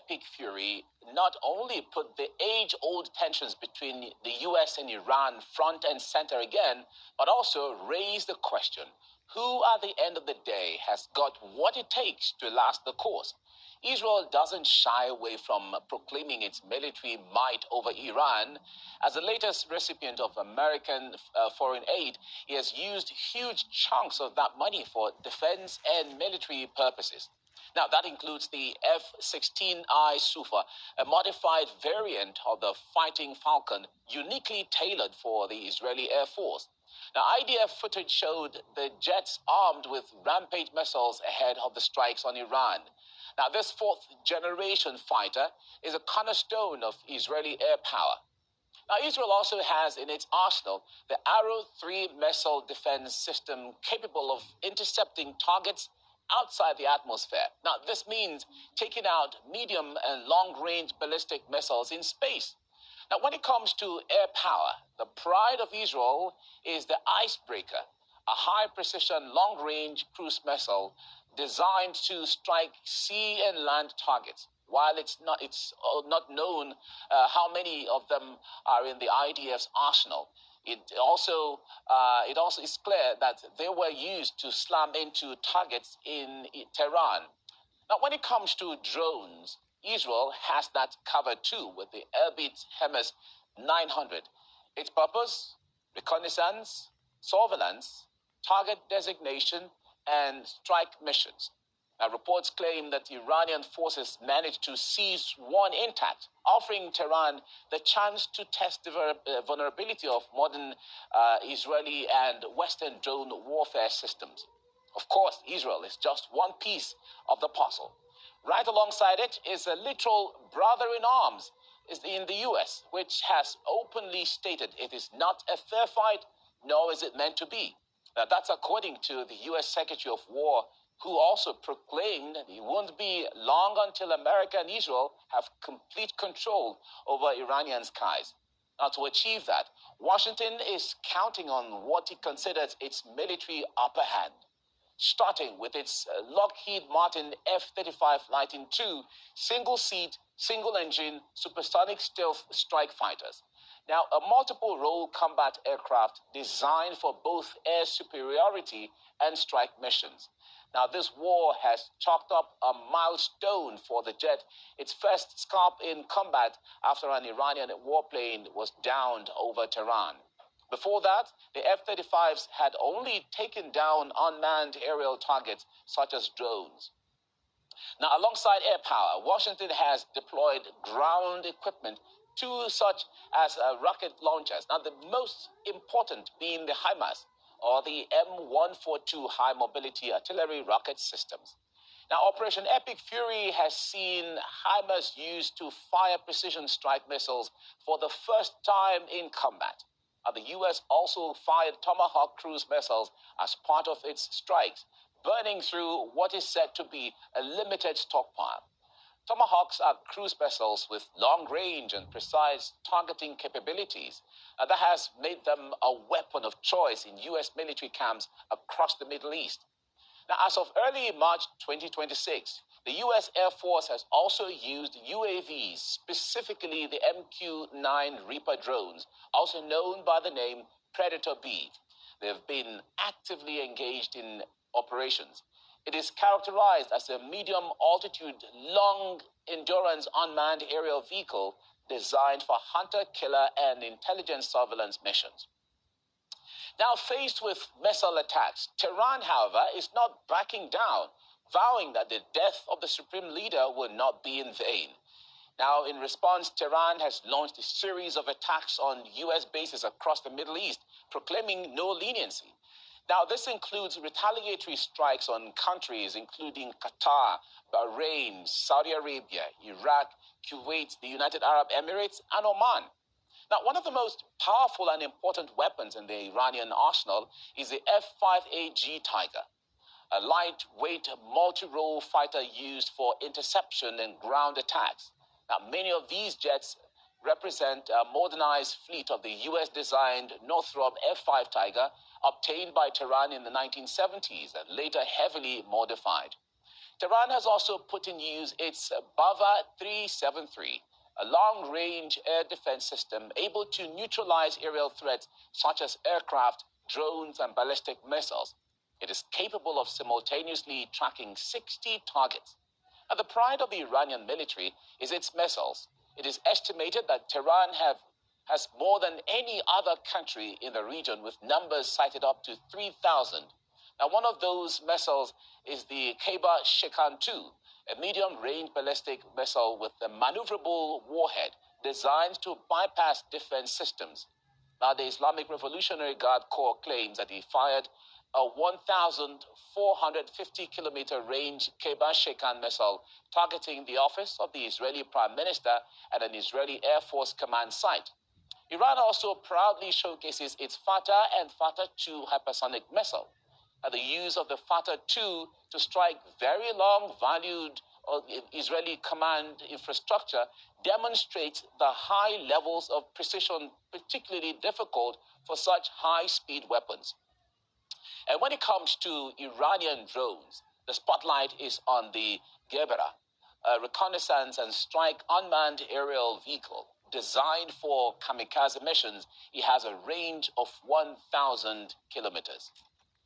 Epic Fury not only put the age-old tensions between the US and Iran front and center again, but also raised the question, who at the end of the day has got what it takes to last the course? Israel doesn't shy away from proclaiming its military might over Iran. As the latest recipient of American foreign aid, he has used huge chunks of that money for defense and military purposes. Now, that includes the F-16I Sufa, a modified variant of the Fighting Falcon, uniquely tailored for the Israeli Air Force. Now, IDF footage showed the jets armed with Rampage missiles ahead of the strikes on Iran. Now, this fourth-generation fighter is a cornerstone of Israeli air power. Now, Israel also has in its arsenal the Arrow 3 missile defense system capable of intercepting targets outside the atmosphere. Now, this means taking out medium and long-range ballistic missiles in space. Now, when it comes to air power, the pride of Israel is the Icebreaker, a high-precision, long-range cruise missile designed to strike sea and land targets. While it's not known how many of them are in the IDF's arsenal, it also is clear that they were used to slam into targets in Tehran. Now, when it comes to drones, Israel has that covered too with the Elbit Hermes 900. Its purpose: reconnaissance, surveillance, target designation, and strike missions. Now, reports claim that Iranian forces managed to seize one intact, offering Tehran the chance to test the vulnerability of modern Israeli and Western drone warfare systems. Of course, Israel is just one piece of the puzzle. Right alongside it is a literal brother in arms in the US, which has openly stated it is not a fair fight, nor is it meant to be. Now, that's according to the US Secretary of War, who also proclaimed that it won't be long until America and Israel have complete control over Iranian skies. Now, to achieve that, Washington is counting on what it considers its military upper hand, starting with its Lockheed Martin F-35 Lightning II single-seat, single-engine supersonic stealth strike fighters. Now, a multiple-role combat aircraft designed for both air superiority and strike missions. Now, this war has chalked up a milestone for the jet, its first scalp in combat after an Iranian warplane was downed over Tehran. Before that, the F-35s had only taken down unmanned aerial targets such as drones. Now, alongside air power, Washington has deployed ground equipment to such as rocket launchers. Now, the most important being the HIMARS, or the M142 High Mobility Artillery Rocket Systems. Now, Operation Epic Fury has seen HIMARS used to fire precision strike missiles for the first time in combat. The US also fired Tomahawk cruise missiles as part of its strikes, burning through what is said to be a limited stockpile. Tomahawks are cruise vessels with long range and precise targeting capabilities that has made them a weapon of choice in US military camps across the Middle East. Now, as of early March 2026, the US Air Force has also used UAVs, specifically the MQ-9 Reaper drones, also known by the name Predator B. They have been actively engaged in operations. It is characterized as a medium-altitude, long-endurance unmanned aerial vehicle designed for hunter-killer and intelligence surveillance missions. Now, faced with missile attacks, Tehran, however, is not backing down, vowing that the death of the supreme leader will not be in vain. Now, in response, Tehran has launched a series of attacks on US bases across the Middle East, proclaiming no leniency. Now, this includes retaliatory strikes on countries including Qatar, Bahrain, Saudi Arabia, Iraq, Kuwait, the United Arab Emirates, and Oman. Now, one of the most powerful and important weapons in the Iranian arsenal is the F-5AG Tiger, a lightweight multi-role fighter used for interception and ground attacks. Now, many of these jets represent a modernized fleet of the US-designed Northrop F-5 Tiger, obtained by Tehran in the 1970s and later heavily modified. Tehran has also put in use its Bava 373, a long-range air defense system able to neutralize aerial threats such as aircraft, drones, and ballistic missiles. It is capable of simultaneously tracking 60 targets. And the pride of the Iranian military is its missiles. It is estimated that Tehran has more than any other country in the region, with numbers cited up to 3,000. Now, one of those missiles is the Khaybar Shekan 2, a medium-range ballistic missile with a maneuverable warhead designed to bypass defense systems. Now, the Islamic Revolutionary Guard Corps claims that he fired a 1,450-kilometer range Khaybar Shekan missile targeting the office of the Israeli Prime Minister at an Israeli Air Force command site. Iran also proudly showcases its Fatah and Fatah 2 hypersonic missile. The use of the Fatah 2 to strike very long valued Israeli command infrastructure demonstrates the high levels of precision, particularly difficult for such high-speed weapons. And when it comes to Iranian drones, the spotlight is on the Gebera, a reconnaissance and strike unmanned aerial vehicle. Designed for kamikaze missions, it has a range of 1,000 kilometers.